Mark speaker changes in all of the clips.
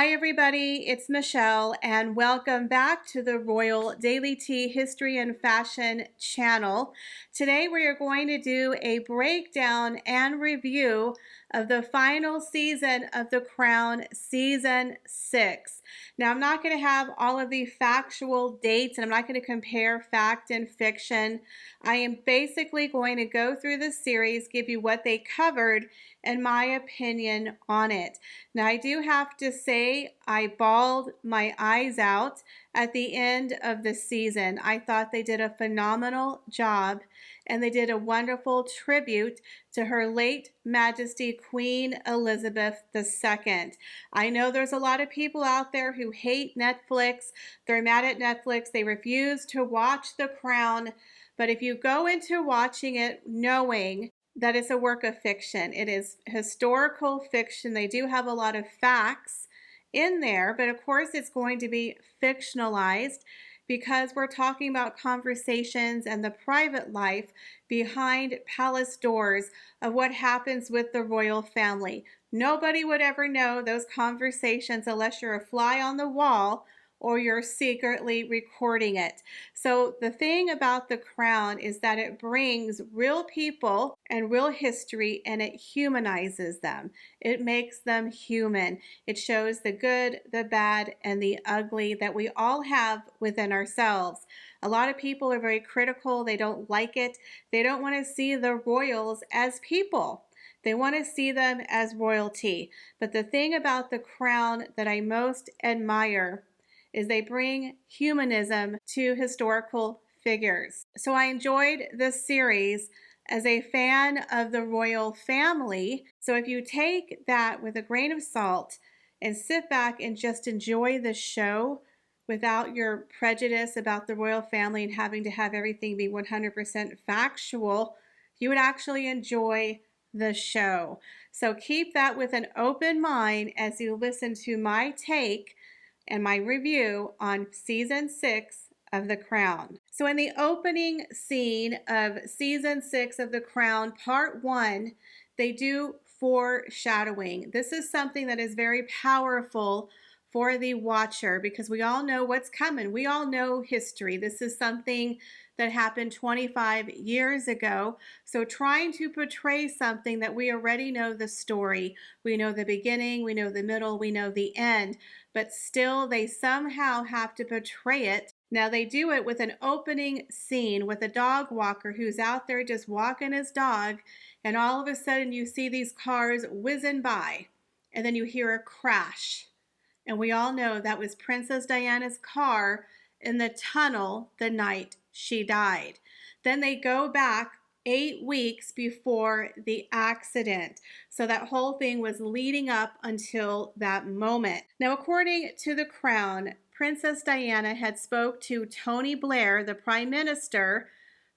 Speaker 1: Hi everybody, it's Michelle and welcome back to the Royal Daily Tea History and Fashion channel. Today we are going to do a breakdown and review of the final season of The Crown, Season 6. Now I'm not going to have all of the factual dates and I'm not going to compare fact and fiction. I am basically going to go through the series, give you what they covered and my opinion on it. Now I do have to say I bawled my eyes out at the end of the season. I thought they did a phenomenal job and they did a wonderful tribute to Her late Majesty Queen Elizabeth II. I know there's a lot of people out there who hate Netflix. They're mad at Netflix. They refuse to watch The Crown. But if you go into watching it knowing that it's a work of fiction, it is historical fiction. They do have a lot of facts in there, but of course it's going to be fictionalized because we're talking about conversations and the private life behind palace doors of what happens with the royal family. Nobody would ever know those conversations unless you're a fly on the wall or you're secretly recording it. So the thing about The Crown is that it brings real people and real history and it humanizes them. It makes them human. It shows the good, the bad, and the ugly that we all have within ourselves. A lot of people are very critical. They don't like it. They don't want to see the royals as people. They want to see them as royalty. But the thing about The Crown that I most admire is they bring humanism to historical figures. So I enjoyed this series as a fan of the royal family. So if you take that with a grain of salt and sit back and just enjoy the show without your prejudice about the royal family and having to have everything be 100% factual, you would actually enjoy the show. So keep that with an open mind as you listen to my take and my review on Season 6 of The Crown. So in the opening scene of Season 6 of The Crown, Part 1, they do foreshadowing. This is something that is very powerful for the watcher because we all know what's coming. We all know history. This is something that happened 25 years ago. So trying to portray something that we already know the story. We know the beginning, we know the middle, we know the end, but still they somehow have to portray it. Now they do it with an opening scene with a dog walker who's out there just walking his dog, and all of a sudden you see these cars whizzing by, and then you hear a crash. And we all know that was Princess Diana's car in the tunnel the night she died. Then they go back 8 weeks before the accident. So that whole thing was leading up until that moment. Now, according to The Crown, Princess Diana had spoke to Tony Blair, the Prime Minister,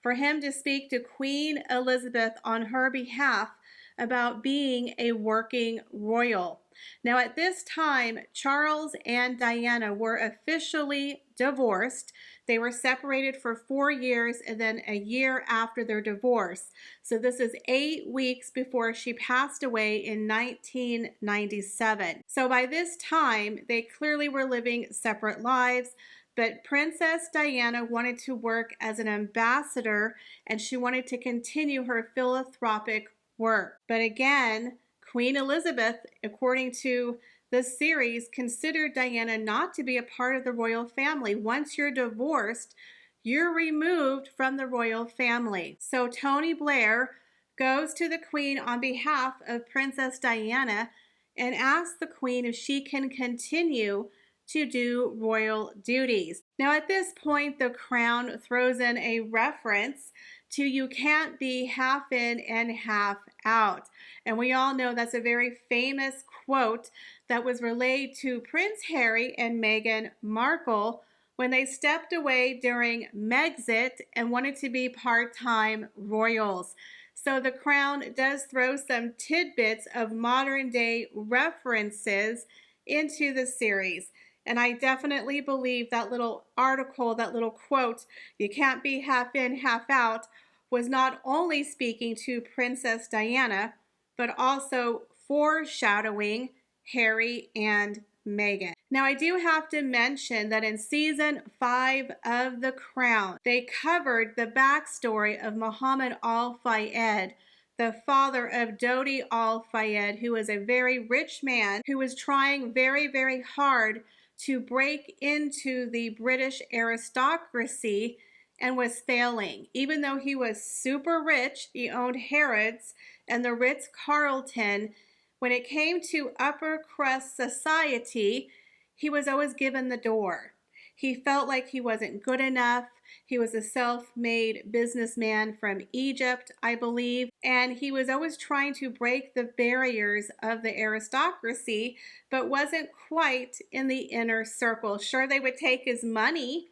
Speaker 1: for him to speak to Queen Elizabeth on her behalf about being a working royal. Now at this time, Charles and Diana were officially divorced. They were separated for 4 years and then a year after their divorce. So this is 8 weeks before she passed away in 1997. So by this time, they clearly were living separate lives. But Princess Diana wanted to work as an ambassador and she wanted to continue her philanthropic work. But again, Queen Elizabeth, according to the series, considered Diana not to be a part of the royal family. Once you're divorced, you're removed from the royal family. So Tony Blair goes to the Queen on behalf of Princess Diana and asks the Queen if she can continue to do royal duties. Now at this point, the Crown throws in a reference to you can't be half in and half out. And we all know that's a very famous quote that was relayed to Prince Harry and Meghan Markle when they stepped away during Megxit and wanted to be part-time royals. So the Crown does throw some tidbits of modern day references into the series. And I definitely believe that little article, that little quote, you can't be half in, half out, was not only speaking to Princess Diana, but also foreshadowing Harry and Meghan. Now, I do have to mention that in season 5 of The Crown, they covered the backstory of Muhammad Al Fayed, the father of Dodi Al Fayed, who was a very rich man who was trying very, very hard to break into the British aristocracy and was failing. Even though he was super rich, he owned Harrods and the Ritz-Carlton. When it came to upper crust society, he was always given the door. He felt like he wasn't good enough. He was a self-made businessman from Egypt, I believe, and he was always trying to break the barriers of the aristocracy, but wasn't quite in the inner circle. Sure, they would take his money.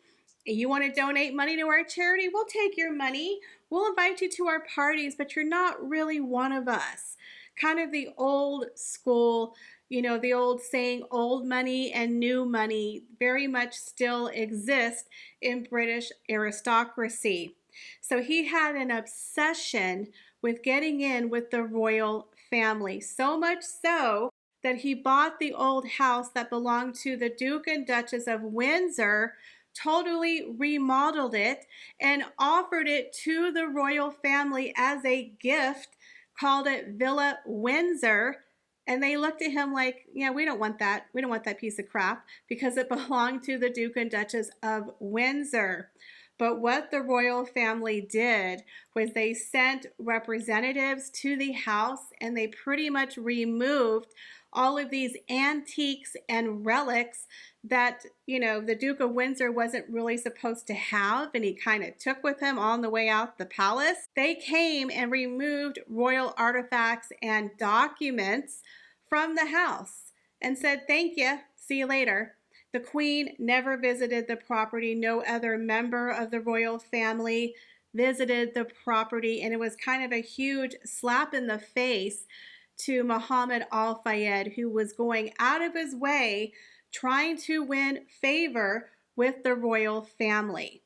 Speaker 1: You want to donate money to our charity? We'll take your money. We'll invite you to our parties, but you're not really one of us. Kind of the old school, the old saying, old money and new money very much still exist in British aristocracy. So he had an obsession with getting in with the royal family, so much so that he bought the old house that belonged to the Duke and Duchess of Windsor, totally remodeled it, and offered it to the royal family as a gift, called it Villa Windsor. And they looked at him like, yeah, we don't want that. We don't want that piece of crap, because it belonged to the Duke and Duchess of Windsor. But what the royal family did was they sent representatives to the house, and they pretty much removed all of these antiques and relics that, the Duke of Windsor wasn't really supposed to have, and he kind of took with him on the way out the palace. They came and removed royal artifacts and documents from the house and said, thank you, see you later. The Queen never visited the property. No other member of the royal family visited the property, and it was kind of a huge slap in the face to Muhammad Al Fayed, who was going out of his way trying to win favor with the royal family.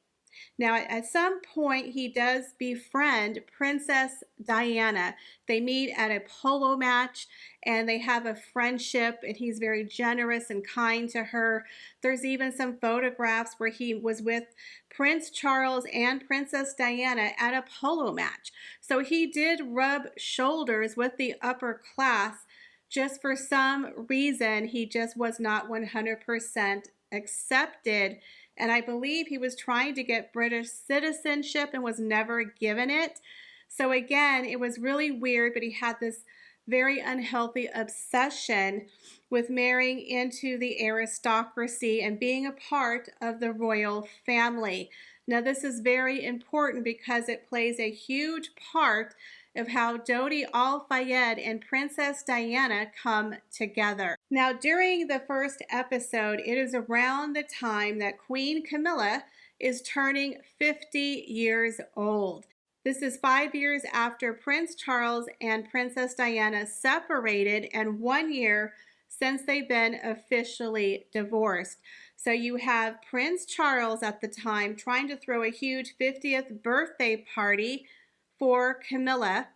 Speaker 1: Now, at some point, he does befriend Princess Diana. They meet at a polo match, and they have a friendship, and he's very generous and kind to her. There's even some photographs where he was with Prince Charles and Princess Diana at a polo match. So he did rub shoulders with the upper class. Just for some reason, he just was not 100% accepted. And I believe he was trying to get British citizenship and was never given it. So again, it was really weird, but he had this very unhealthy obsession with marrying into the aristocracy and being a part of the royal family. Now, this is very important because it plays a huge part of how Dodi Al Fayed and Princess Diana come together. Now, during the first episode, it is around the time that Queen Camilla is turning 50 years old. This is 5 years after Prince Charles and Princess Diana separated, and 1 year since they've been officially divorced. So you have Prince Charles at the time trying to throw a huge 50th birthday party for Camilla,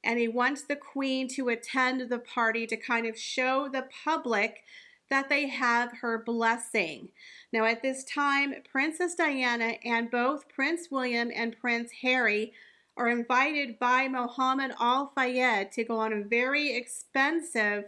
Speaker 1: and he wants the Queen to attend the party to kind of show the public that they have her blessing. Now, at this time, Princess Diana and both Prince William and Prince Harry are invited by Muhammad Al Fayed to go on a very expensive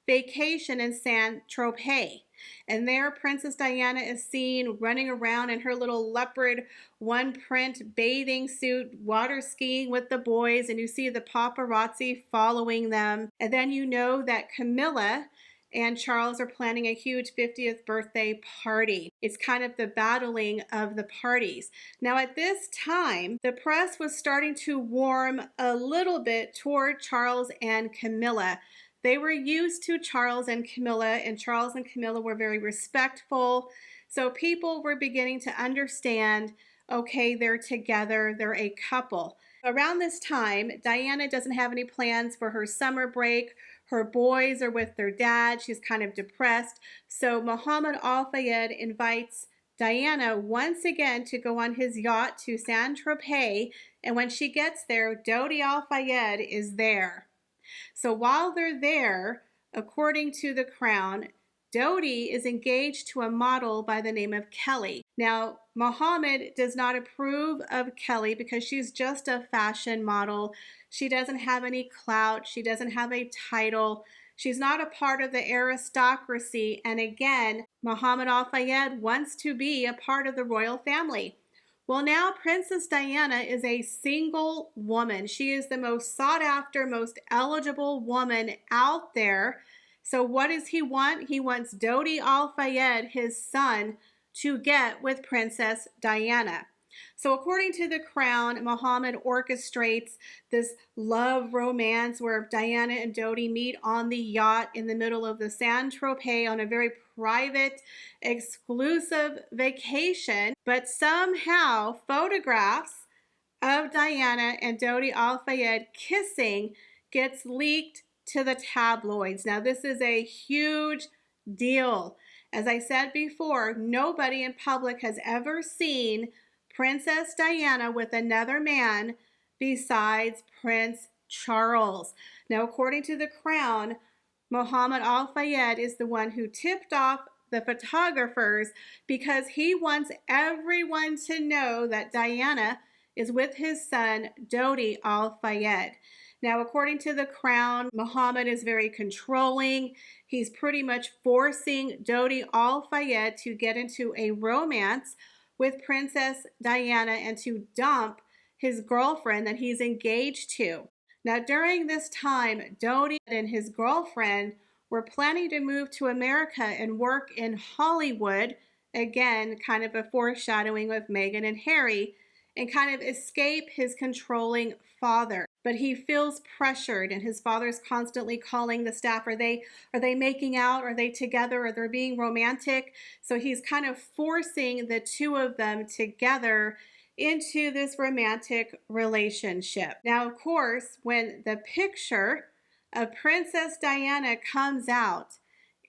Speaker 1: vacation in Saint-Tropez. And there, Princess Diana is seen running around in her little leopard one-print bathing suit, water skiing with the boys, and you see the paparazzi following them. And then you know that Camilla and Charles are planning a huge 50th birthday party. It's kind of the battling of the parties. Now, at this time, the press was starting to warm a little bit toward Charles and Camilla. They were used to Charles and Camilla, and Charles and Camilla were very respectful. So people were beginning to understand, okay, they're together, they're a couple. Around this time, Diana doesn't have any plans for her summer break. Her boys are with their dad. She's kind of depressed. So Muhammad Al Fayed invites Diana once again to go on his yacht to Saint-Tropez. And when she gets there, Dodi Al Fayed is there. So while they're there, according to The Crown, Dodi is engaged to a model by the name of Kelly. Now, Muhammad does not approve of Kelly because she's just a fashion model. She doesn't have any clout. She doesn't have a title. She's not a part of the aristocracy. And again, Muhammad Al-Fayed wants to be a part of the royal family. Well, now Princess Diana is a single woman. She is the most sought after, most eligible woman out there. So what does he want? He wants Dodi Al-Fayed, his son, to get with Princess Diana. So according to the Crown, Muhammad orchestrates this love romance where Diana and Dodi meet on the yacht in the middle of the Saint-Tropez on a very private, exclusive vacation. But somehow photographs of Diana and Dodi Al-Fayed kissing gets leaked to the tabloids. Now this is a huge deal. As I said before, nobody in public has ever seen Princess Diana with another man besides Prince Charles. Now, according to the Crown, Muhammad Al-Fayed is the one who tipped off the photographers because he wants everyone to know that Diana is with his son, Dodi Al-Fayed. Now, according to the Crown, Muhammad is very controlling. He's pretty much forcing Dodi Al-Fayed to get into a romance with Princess Diana and to dump his girlfriend that he's engaged to. Now, during this time, Dodi and his girlfriend were planning to move to America and work in Hollywood, again, kind of a foreshadowing with Meghan and Harry, and kind of escape his controlling father. But he feels pressured, and his father's constantly calling the staff, are they making out? Are they together? Are they being romantic? So he's kind of forcing the two of them together into this romantic relationship. Now, of course, when the picture of Princess Diana comes out,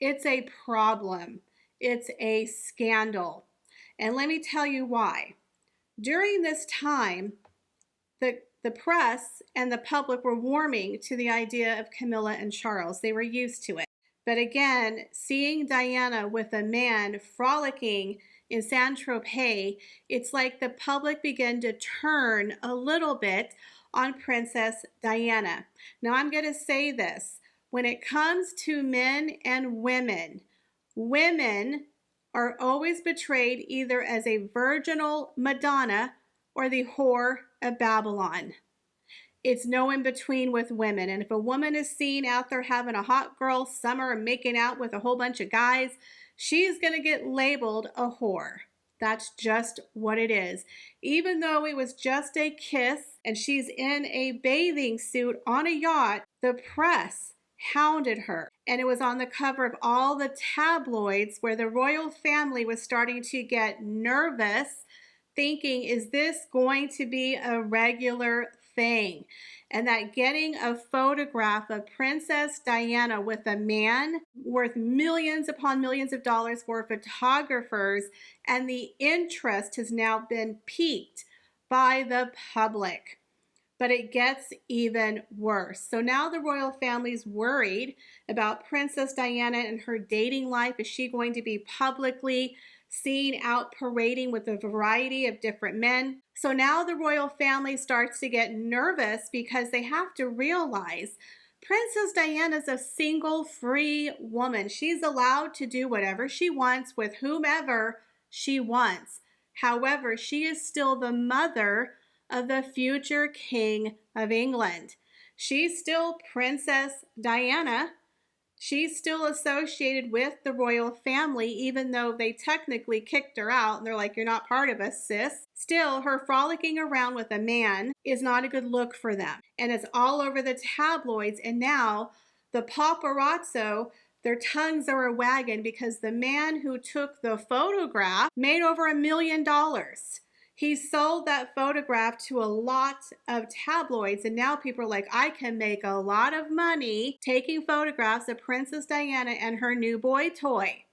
Speaker 1: it's a problem. It's a scandal. And let me tell you why. During this time, the press and the public were warming to the idea of Camilla and Charles. They were used to it. But again, seeing Diana with a man frolicking in Saint-Tropez, it's like the public began to turn a little bit on Princess Diana. Now, I'm going to say this. When it comes to men and women, women are always portrayed either as a virginal Madonna or the whore of Babylon. It's no in between with women. And if a woman is seen out there having a hot girl summer and making out with a whole bunch of guys, she's going to get labeled a whore. That's just what it is. Even though it was just a kiss and she's in a bathing suit on a yacht, the press hounded her. And it was on the cover of all the tabloids where the royal family was starting to get nervous, thinking, is this going to be a regular thing? And that getting a photograph of Princess Diana with a man worth millions upon millions of dollars for photographers, and the interest has now been piqued by the public. But it gets even worse. So now the royal family's worried about Princess Diana and her dating life. Is she going to be publicly seen out parading with a variety of different men? So now the royal family starts to get nervous because they have to realize Princess Diana's a single free woman. She's allowed to do whatever she wants with whomever she wants. However, she is still the mother of the future King of England. She's still Princess Diana. She's still associated with the royal family, even though they technically kicked her out and they're like, you're not part of us, sis. Still, her frolicking around with a man is not a good look for them. And it's all over the tabloids. And now the paparazzo, their tongues are wagging because the man who took the photograph made over $1 million. He sold that photograph to a lot of tabloids, and now people are like, I can make a lot of money taking photographs of Princess Diana and her new boy toy.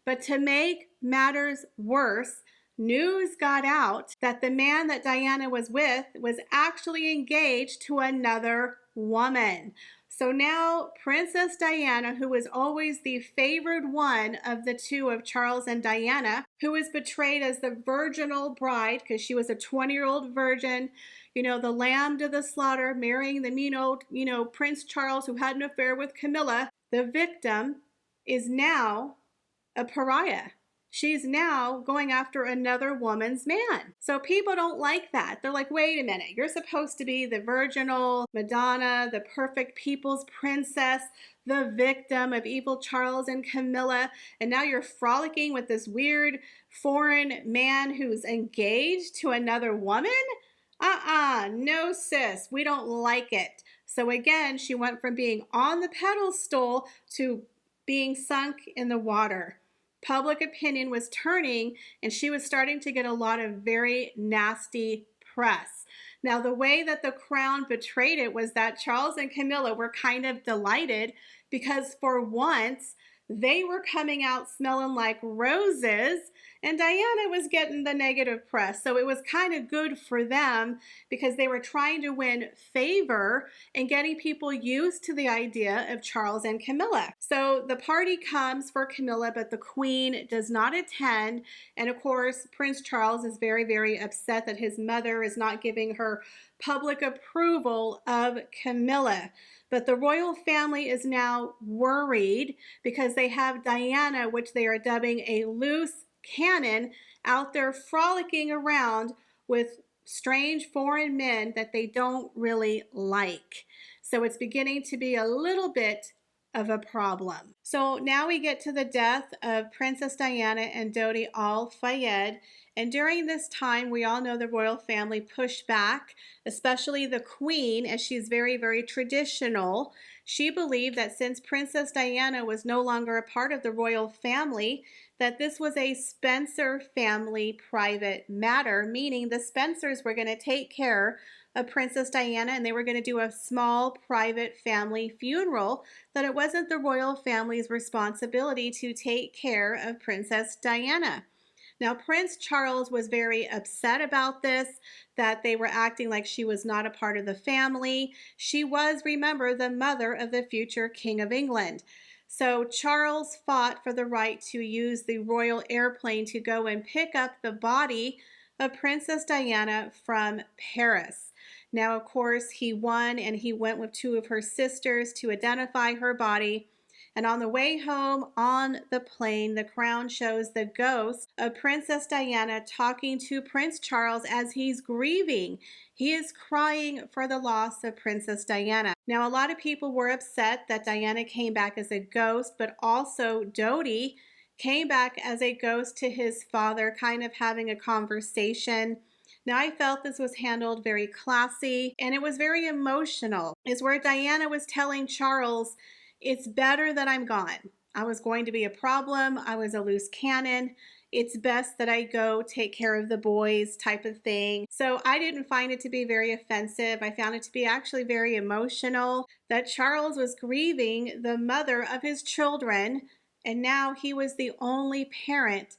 Speaker 1: But to make matters worse, news got out that the man that Diana was with was actually engaged to another woman. So now Princess Diana, who was always the favored one of the two of Charles and Diana, who was portrayed as the virginal bride because she was a 20-year-old virgin, the lamb to the slaughter, marrying the mean old, Prince Charles who had an affair with Camilla. The victim is now a pariah. She's now going after another woman's man. So people don't like that. They're like, wait a minute, you're supposed to be the virginal Madonna, the perfect people's princess, the victim of evil Charles and Camilla, and now you're frolicking with this weird foreign man who's engaged to another woman? No sis, we don't like it. So again, she went from being on the pedestal to being sunk in the water. Public opinion was turning, and she was starting to get a lot of very nasty press. Now, the way that the Crown betrayed it was that Charles and Camilla were kind of delighted because for once they were coming out smelling like roses, and Diana was getting the negative press. So it was kind of good for them because they were trying to win favor and getting people used to the idea of Charles and Camilla. So the party comes for Camilla, but the Queen does not attend. And of course, Prince Charles is very, very upset that his mother is not giving her public approval of Camilla. But the royal family is now worried because they have Diana, which they are dubbing a loose cannon, out there frolicking around with strange foreign men that they don't really like. So it's beginning to be a little bit of a problem. So now we get to the death of Princess Diana and Dodi Al-Fayed. And during this time, we all know the royal family pushed back, especially the Queen, as she's very, very traditional. She believed that since Princess Diana was no longer a part of the royal family, that this was a Spencer family private matter, meaning the Spencers were going to take care of Princess Diana and they were going to do a small private family funeral, that it wasn't the royal family's responsibility to take care of Princess Diana. Now, Prince Charles was very upset about this, that they were acting like she was not a part of the family. She was, remember, the mother of the future King of England. So Charles fought for the right to use the royal airplane to go and pick up the body of Princess Diana from Paris. Now, of course, he won and he went with two of her sisters to identify her body. And on the way home on the plane, the Crown shows the ghost of Princess Diana talking to Prince Charles as he's grieving. He is crying for the loss of Princess Diana. Now, a lot of people were upset that Diana came back as a ghost, but also Dodi came back as a ghost to his father, kind of having a conversation. Now, I felt this was handled very classy, and it was very emotional. It's where Diana was telling Charles, it's better that I'm gone. I was going to be a problem. I was a loose cannon. It's best that I go take care of the boys type of thing. So I didn't find it to be very offensive. I found it to be actually very emotional that Charles was grieving the mother of his children, and now he was the only parent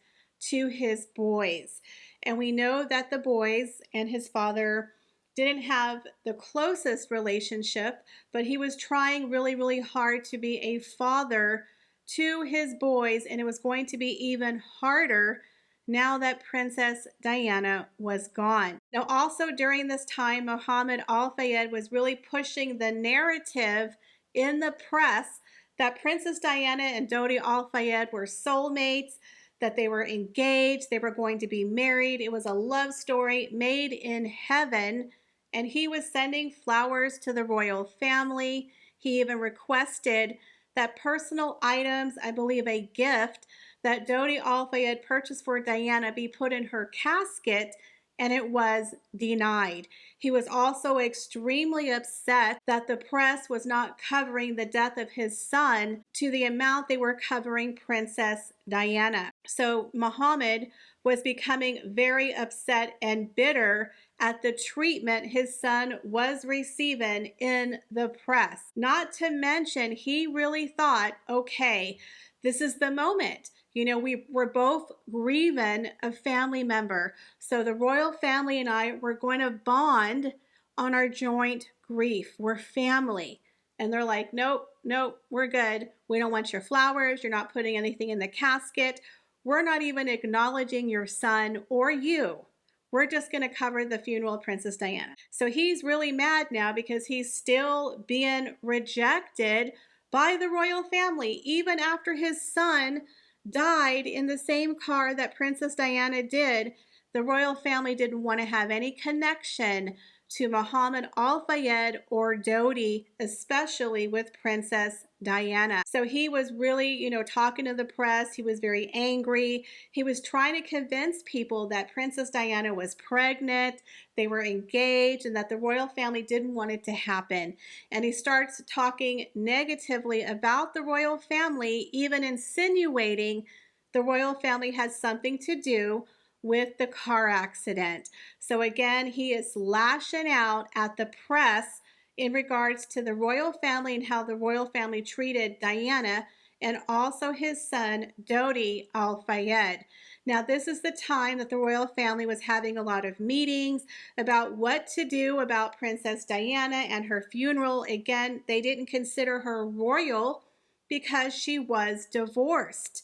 Speaker 1: to his boys. And we know that the boys and his father didn't have the closest relationship, but he was trying really, really hard to be a father to his boys, and it was going to be even harder now that Princess Diana was gone. Now, also during this time, Mohammed Al-Fayed was really pushing the narrative in the press that Princess Diana and Dodi Al-Fayed were soulmates, that they were engaged, they were going to be married. It was a love story made in heaven. And he was sending flowers to the royal family. He even requested that personal items, I believe a gift that Dodi Al-Fayed purchased for Diana, be put in her casket, and it was denied. He was also extremely upset that the press was not covering the death of his son to the amount they were covering Princess Diana. So Muhammad was becoming very upset and bitter at the treatment his son was receiving in the press. Not to mention, he really thought, okay, this is the moment. We were both grieving a family member. So the royal family and I were going to bond on our joint grief. We're family. And they're like, nope, nope, we're good. We don't want your flowers. You're not putting anything in the casket. We're not even acknowledging your son or you. We're just going to cover the funeral of Princess Diana. So he's really mad now because he's still being rejected by the royal family, even after his son died in the same car that Princess Diana did. The royal family didn't want to have any connection to Muhammad Al Fayed or Dodi, especially with Princess Diana. So he was really, talking to the press. He was very angry. He was trying to convince people that Princess Diana was pregnant, they were engaged, and that the royal family didn't want it to happen. And he starts talking negatively about the royal family, even insinuating the royal family had something to do with the car accident. So again, he is lashing out at the press in regards to the royal family and how the royal family treated Diana and also his son, Dodi Al Fayed. Now, this is the time that the royal family was having a lot of meetings about what to do about Princess Diana and her funeral. Again, they didn't consider her royal because she was divorced.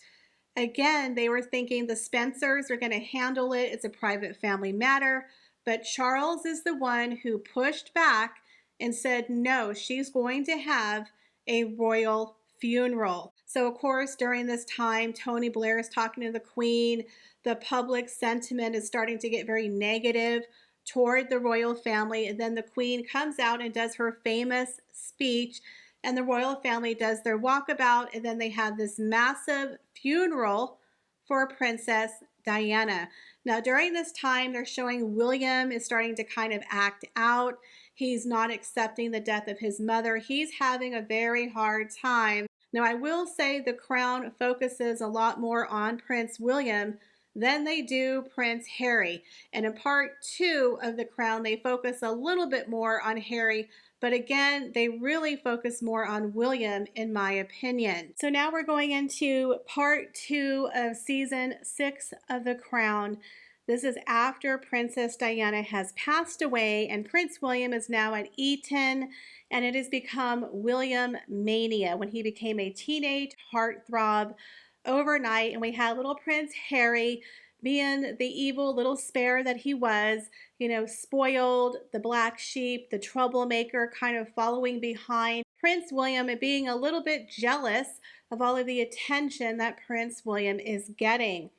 Speaker 1: Again, they were thinking the Spencers are going to handle it. It's a private family matter. But Charles is the one who pushed back and said, no, she's going to have a royal funeral. So, of course, during this time, Tony Blair is talking to the Queen. The public sentiment is starting to get very negative toward the royal family. And then the Queen comes out and does her famous speech, and the royal family does their walkabout, and then they have this massive funeral for Princess Diana. Now, during this time, they're showing William is starting to kind of act out. He's not accepting the death of his mother. He's having a very hard time. Now, I will say the Crown focuses a lot more on Prince William than they do Prince Harry. And in part 2 of The Crown, they focus a little bit more on Harry, but again, they really focus more on William, in my opinion. So now we're going into part 2 of season 6 of The Crown. This is after Princess Diana has passed away, and Prince William is now at Eton, and it has become William Mania when he became a teenage heartthrob overnight. And we had little Prince Harry being the evil little spare that he was, spoiled, the black sheep, the troublemaker, kind of following behind Prince William and being a little bit jealous of all of the attention that Prince William is getting.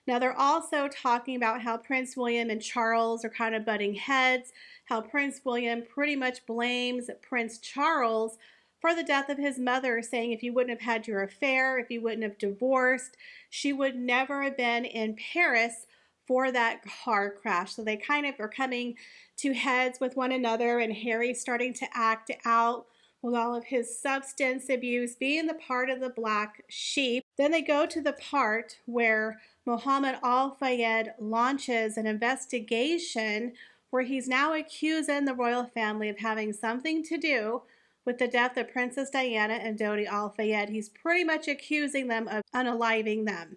Speaker 1: Now, they're also talking about how Prince William and Charles are kind of butting heads, how Prince William pretty much blames Prince Charles for the death of his mother, saying if you wouldn't have had your affair, if you wouldn't have divorced, she would never have been in Paris for that car crash. So they kind of are coming to heads with one another, and Harry's starting to act out with all of his substance abuse, being the part of the black sheep. Then they go to the part where Muhammad Al Fayed launches an investigation where he's now accusing the royal family of having something to do with the death of Princess Diana and Dodi Al Fayed. He's pretty much accusing them of unaliving them.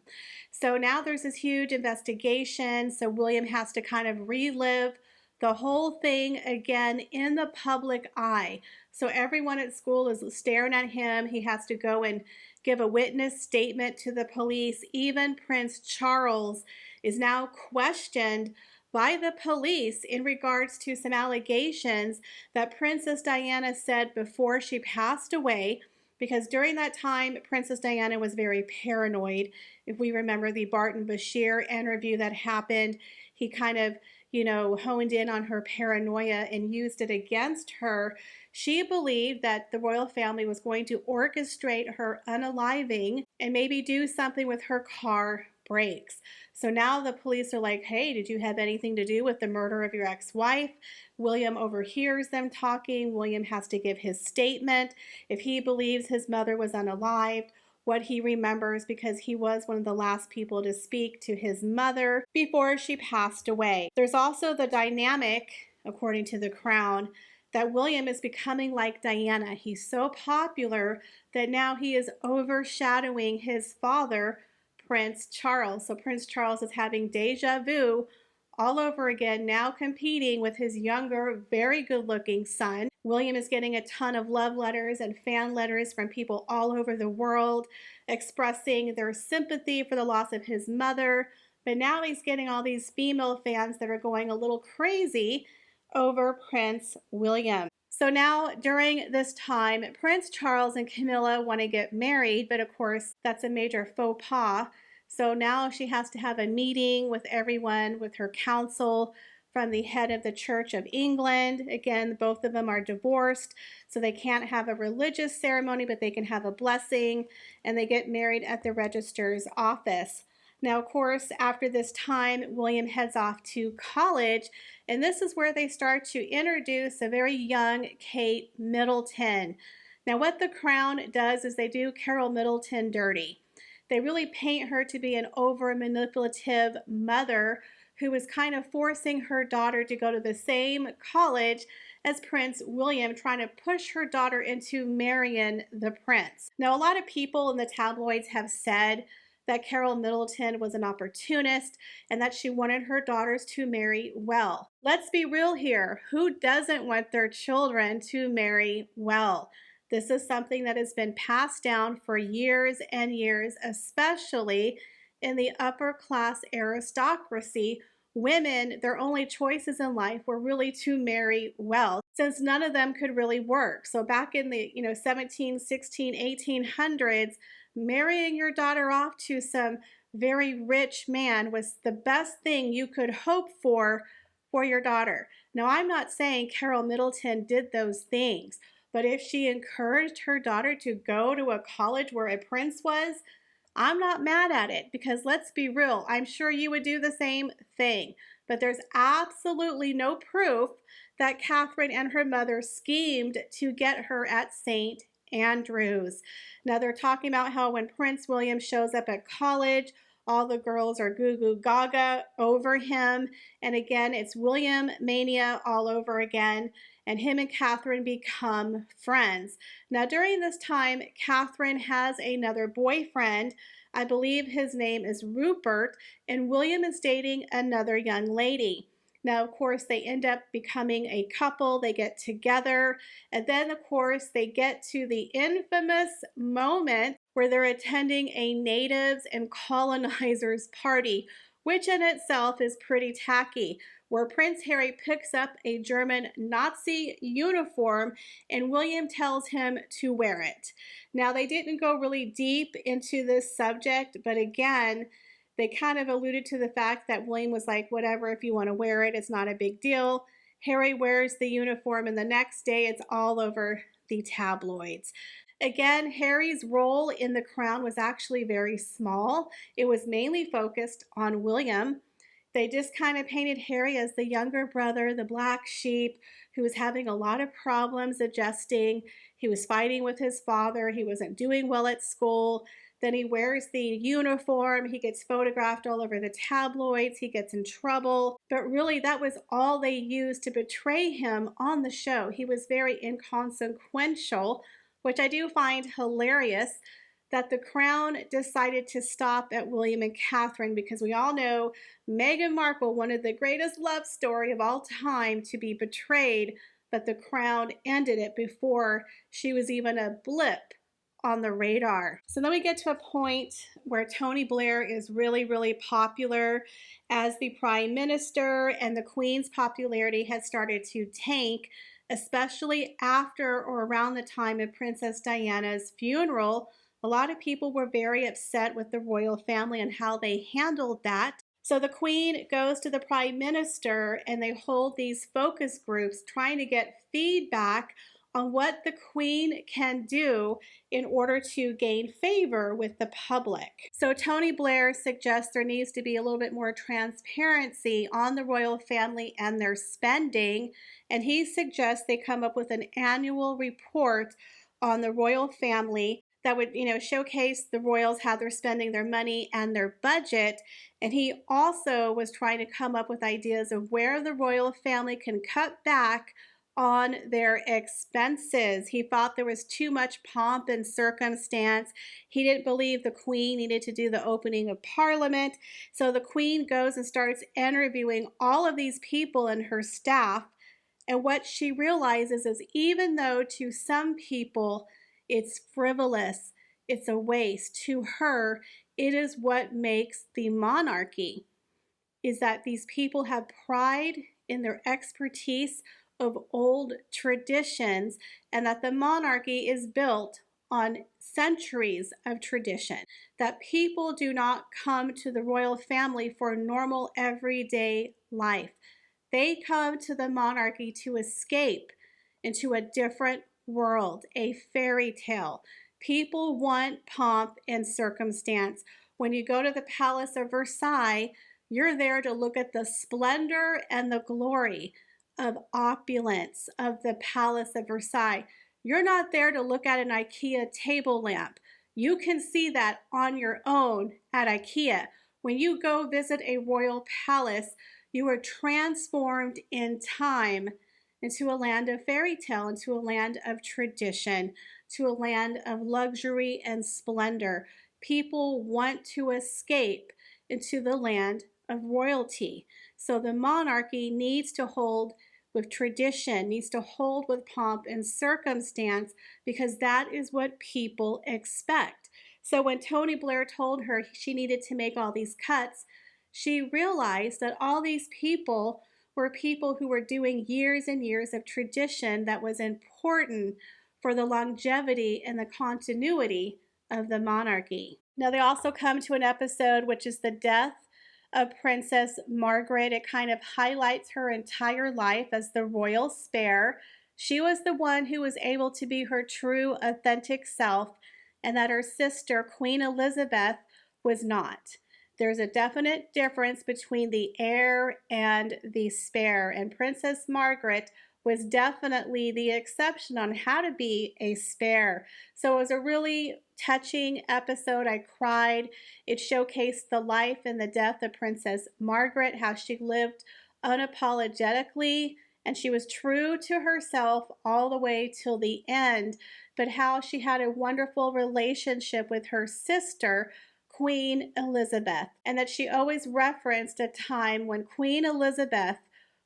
Speaker 1: So now there's this huge investigation. So William has to kind of relive the whole thing again in the public eye. So everyone at school is staring at him. He has to go and give a witness statement to the police. Even Prince Charles is now questioned by the police in regards to some allegations that Princess Diana said before she passed away, because during that time, Princess Diana was very paranoid. If we remember the Barton Bashir interview that happened, he kind of, honed in on her paranoia and used it against her. She believed that the royal family was going to orchestrate her unaliving and maybe do something with her car brakes. So now the police are like, hey, did you have anything to do with the murder of your ex-wife? William overhears them talking. William has to give his statement if he believes his mother was unalived, what he remembers, because he was one of the last people to speak to his mother before she passed away. There's also the dynamic, according to the Crown, that William is becoming like Diana. He's so popular that now he is overshadowing his father, Prince Charles. So Prince Charles is having deja vu all over again, now competing with his younger, very good looking son. William is getting a ton of love letters and fan letters from people all over the world expressing their sympathy for the loss of his mother. But now he's getting all these female fans that are going a little crazy over Prince William. So now during this time, Prince Charles and Camilla want to get married, but of course that's a major faux pas. So now she has to have a meeting with everyone, with her council from the head of the Church of England. Again, both of them are divorced, so they can't have a religious ceremony, but they can have a blessing, and they get married at the registrar's office. Now, of course, after this time, William heads off to college, and this is where they start to introduce a very young Kate Middleton. Now, what the Crown does is they do Carol Middleton dirty. They really paint her to be an over-manipulative mother who was kind of forcing her daughter to go to the same college as Prince William, trying to push her daughter into marrying the prince. Now, a lot of people in the tabloids have said that Carol Middleton was an opportunist and that she wanted her daughters to marry well. Let's be real here. Who doesn't want their children to marry well? This is something that has been passed down for years and years, especially in the upper class aristocracy. Women, their only choices in life were really to marry well, since none of them could really work. So back in the 17, 16, 1800s, marrying your daughter off to some very rich man was the best thing you could hope for your daughter. Now, I'm not saying Carol Middleton did those things, but if she encouraged her daughter to go to a college where a prince was, I'm not mad at it, because let's be real, I'm sure you would do the same thing. But there's absolutely no proof that Catherine and her mother schemed to get her at St. Andrews. Now they're talking about how when Prince William shows up at college, all the girls are goo goo gaga over him. And again, it's William mania all over again. And him and Catherine become friends. Now during this time, Catherine has another boyfriend. I believe his name is Rupert, and William is dating another young lady. Now, of course, they end up becoming a couple. They get together, and then, of course, they get to the infamous moment where they're attending a natives and colonizers party, which in itself is pretty tacky, where Prince Harry picks up a German Nazi uniform and William tells him to wear it. Now, they didn't go really deep into this subject, but again, they kind of alluded to the fact that William was like, whatever, if you want to wear it, it's not a big deal. Harry wears the uniform, and the next day it's all over the tabloids. Again, Harry's role in the crown was actually very small. It was mainly focused on William. They just kind of painted Harry as the younger brother, the black sheep, who was having a lot of problems adjusting. He was fighting with his father. He wasn't doing well at school. Then he wears the uniform. He gets photographed all over the tabloids. He gets in trouble. But really, that was all they used to portray him on the show. He was very inconsequential, which I do find hilarious that the Crown decided to stop at William and Catherine, because we all know Meghan Markle wanted the greatest love story of all time to be betrayed, but the Crown ended it before she was even a blip on the radar. So then we get to a point where Tony Blair is really, really popular as the Prime Minister, and the Queen's popularity has started to tank, especially after or around the time of Princess Diana's funeral. A lot of people were very upset with the royal family and how they handled that. So the Queen goes to the Prime Minister and they hold these focus groups trying to get feedback on what the Queen can do in order to gain favor with the public. So Tony Blair suggests there needs to be a little bit more transparency on the royal family and their spending, and he suggests they come up with an annual report on the royal family that would, showcase the royals, how they're spending their money and their budget. And he also was trying to come up with ideas of where the royal family can cut back on their expenses. He thought there was too much pomp and circumstance. He didn't believe the queen needed to do the opening of parliament. So the queen goes and starts interviewing all of these people and her staff. And what she realizes is even though to some people it's frivolous, it's a waste, to her, it is what makes the monarchy, is that these people have pride in their expertise of old traditions, and that the monarchy is built on centuries of tradition, that people do not come to the royal family for normal everyday life. They come to the monarchy to escape into a different world, a fairy tale. People want pomp and circumstance. When you go to the Palace of Versailles, you're there to look at the splendor and the glory of opulence of the Palace of Versailles. You're not there to look at an IKEA table lamp. You can see that on your own at IKEA. When you go visit a royal palace, you are transformed in time into a land of fairy tale, into a land of tradition, to a land of luxury and splendor. People want to escape into the land of royalty. So the monarchy needs to hold with tradition, needs to hold with pomp and circumstance, because that is what people expect. So when Tony Blair told her she needed to make all these cuts, she realized that all these people were people who were doing years and years of tradition that was important for the longevity and the continuity of the monarchy. Now, they also come to an episode which is the death of Princess Margaret. It kind of highlights her entire life as the royal spare. She was the one who was able to be her true, authentic self, and that her sister, Queen Elizabeth, was not. There's a definite difference between the heir and the spare, and Princess Margaret was definitely the exception on how to be a spare. So it was a really touching episode. I cried. It showcased the life and the death of Princess Margaret, how she lived unapologetically and she was true to herself all the way till the end, but how she had a wonderful relationship with her sister, Queen Elizabeth, and that she always referenced a time when Queen Elizabeth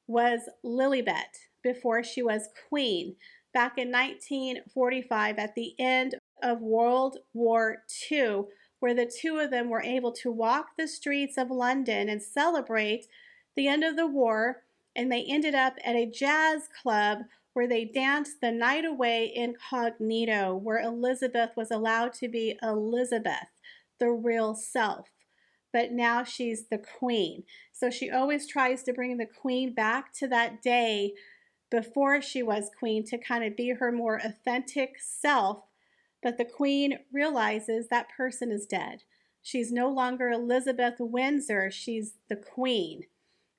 Speaker 1: was Lilibet before she was queen, back in 1945 at the end of World War II, where the two of them were able to walk the streets of London and celebrate the end of the war, and they ended up at a jazz club where they danced the night away incognito, where Elizabeth was allowed to be Elizabeth, the real self. But now she's the queen. So she always tries to bring the queen back to that day before she was queen to kind of be her more authentic self. But the queen realizes that person is dead. She's no longer Elizabeth Windsor, she's the queen.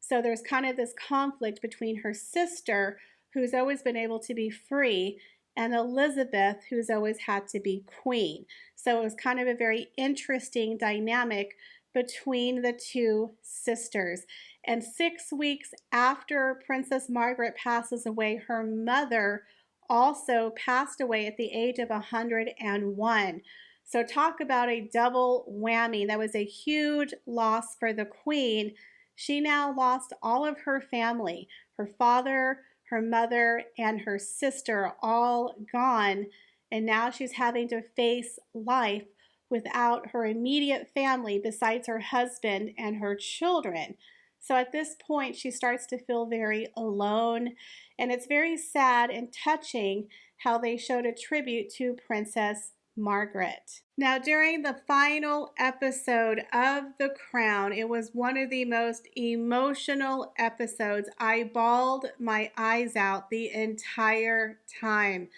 Speaker 1: So there's kind of this conflict between her sister, who's always been able to be free, and Elizabeth, who's always had to be queen. So it was kind of a very interesting dynamic between the two sisters. And 6 weeks after Princess Margaret passes away, her mother also passed away at the age of 101. So talk about a double whammy. That was a huge loss for the queen. She now lost all of her family, her father, her mother, and her sister, all gone. And now she's having to face life without her immediate family besides her husband and her children. So at this point, she starts to feel very alone, and it's very sad and touching how they showed a tribute to Princess Margaret. Now, during the final episode of The Crown, it was one of the most emotional episodes. I bawled my eyes out the entire time.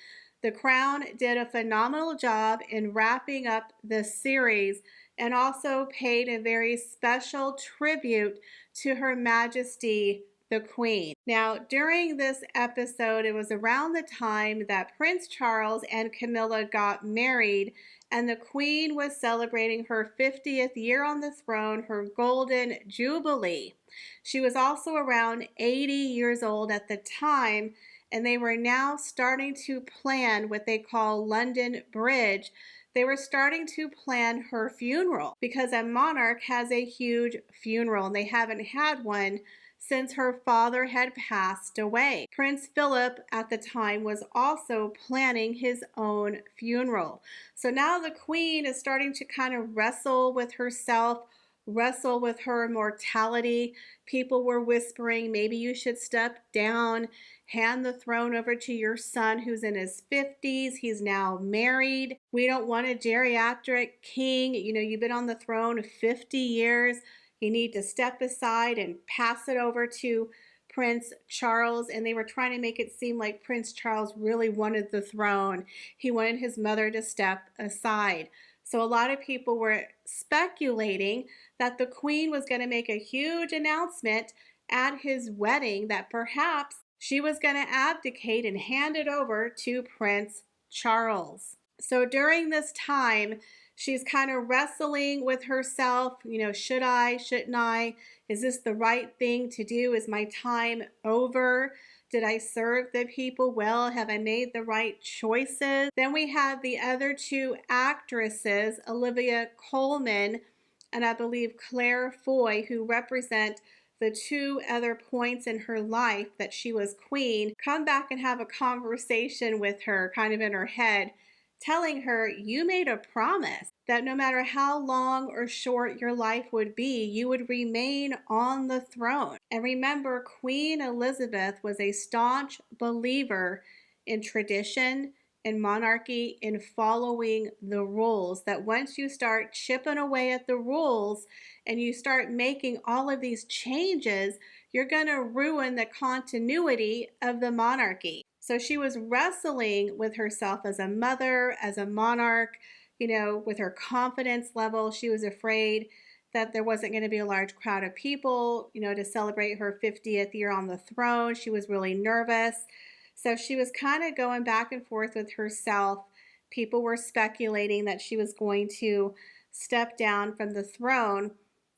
Speaker 1: The Crown did a phenomenal job in wrapping up the series and also paid a very special tribute to Her Majesty the Queen. Now, during this episode, it was around the time that Prince Charles and Camilla got married, and the Queen was celebrating her 50th year on the throne, her golden jubilee. She was also around 80 years old at the time, and they were now starting to plan what they call London Bridge. They were starting to plan her funeral because a monarch has a huge funeral, and they haven't had one since her father had passed away. Prince Philip at the time was also planning his own funeral. So now the queen is starting to kind of wrestle with herself, wrestle with her mortality. People were whispering, maybe you should step down, hand the throne over to your son who's in his 50s. He's now married. We don't want a geriatric king. You know, you've been on the throne 50 years. You need to step aside and pass it over to Prince Charles. And they were trying to make it seem like Prince Charles really wanted the throne. He wanted his mother to step aside. So a lot of people were speculating that the queen was going to make a huge announcement at his wedding that perhaps she was going to abdicate and hand it over to Prince Charles. So during this time, she's kind of wrestling with herself. You know, should I, shouldn't I? Is this the right thing to do? Is my time over? Did I serve the people well? Have I made the right choices? Then we have the other two actresses, Olivia Colman and I believe Claire Foy, who represent the two other points in her life that she was queen, come back and have a conversation with her kind of in her head, telling her, you made a promise that no matter how long or short your life would be, you would remain on the throne. And remember, Queen Elizabeth was a staunch believer in tradition, in monarchy, in following the rules, that once you start chipping away at the rules and you start making all of these changes, you're going to ruin the continuity of the monarchy. So she was wrestling with herself as a mother, as a monarch, you know, with her confidence level. She was afraid that there wasn't going to be a large crowd of people, you know, to celebrate her 50th year on the throne. She was really nervous. So she was kind of going back and forth with herself. People were speculating that she was going to step down from the throne.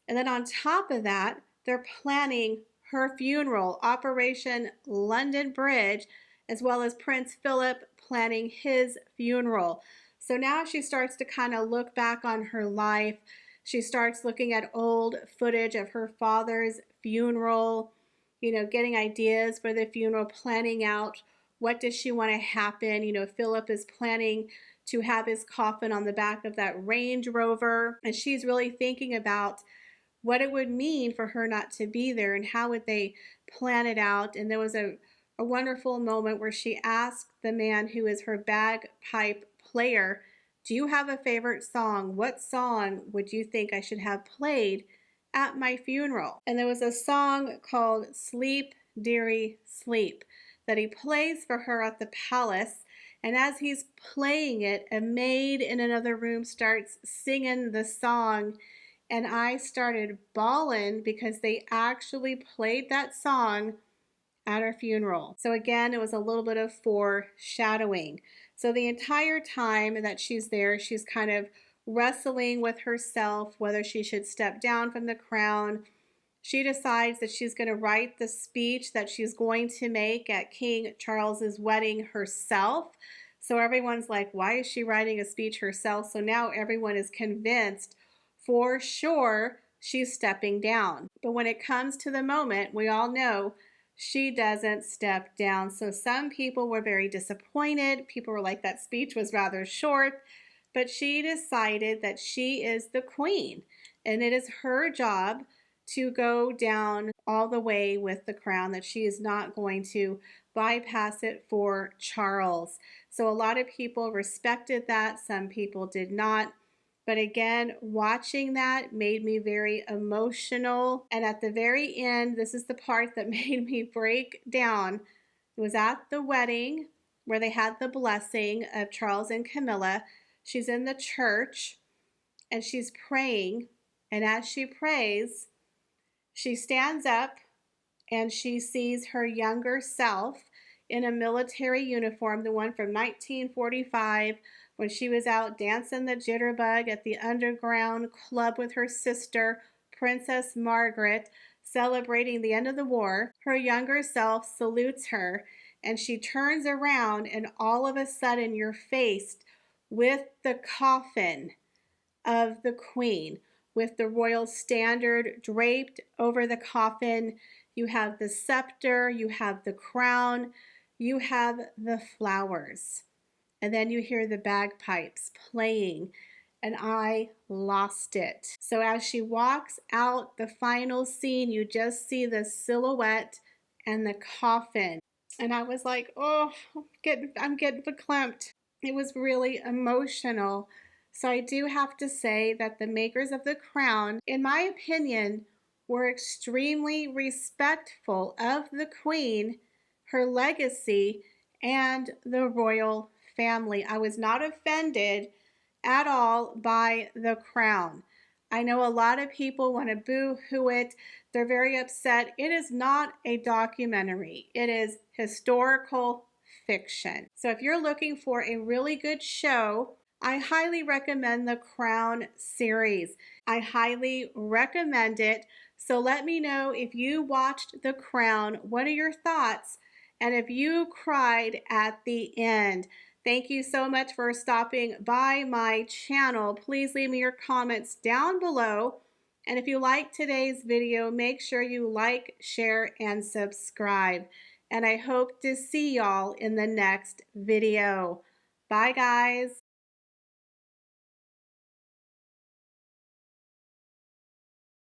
Speaker 1: And then on top of that, they're planning her funeral, Operation London Bridge, as well as Prince Philip planning his funeral. So now she starts to kind of look back on her life. She starts looking at old footage of her father's funeral, you know, getting ideas for the funeral, planning out what does she want to happen. You know, Philip is planning to have his coffin on the back of that Range Rover, and she's really thinking about what it would mean for her not to be there and how would they plan it out. And there was a wonderful moment where she asked the man who is her bagpipe player, do you have a favorite song? What song would you think I should have played at my funeral? And there was a song called Sleep, Dearie, Sleep that he plays for her at the palace. And as he's playing it, a maid in another room starts singing the song. And I started bawling because they actually played that song at her funeral. So again, it was a little bit of foreshadowing. So the entire time that she's there, she's kind of wrestling with herself, whether she should step down from the crown. She decides that she's going to write the speech that she's going to make at King Charles's wedding herself. So everyone's like, why is she writing a speech herself? So now everyone is convinced for sure she's stepping down. But when it comes to the moment, we all know she doesn't step down. So some people were very disappointed. People were like, that speech was rather short. But she decided that she is the queen, and it is her job to go down all the way with the crown, that she is not going to bypass it for Charles. So a lot of people respected that. Some people did not. But again, watching that made me very emotional. And at the very end, this is the part that made me break down. It was at the wedding where they had the blessing of Charles and Camilla. She's in the church and she's praying. And as she prays, she stands up and she sees her younger self in a military uniform, the one from 1945, when she was out dancing the jitterbug at the underground club with her sister, Princess Margaret, celebrating the end of the war. Her younger self salutes her, and she turns around, and all of a sudden you're faced with the coffin of the queen, with the royal standard draped over the coffin. You have the scepter, you have the crown, you have the flowers. And then you hear the bagpipes playing, and I lost it. So as she walks out the final scene, you just see the silhouette and the coffin. And I was like, oh, I'm getting verklempt. It was really emotional. So I do have to say that the makers of the crown, in my opinion, were extremely respectful of the queen, her legacy, and the royal family. I was not offended at all by the crown. I know a lot of people want to boo-hoo it. They're very upset. It is not a documentary. It is historical fiction. So if you're looking for a really good show, I highly recommend the Crown series. I highly recommend it. So let me know if you watched The Crown. What are your thoughts? And if you cried at the end. Thank you so much for stopping by my channel. Please leave me your comments down below. And if you like today's video, make sure you like, share, and subscribe. And I hope to see y'all in the next video. Bye, guys.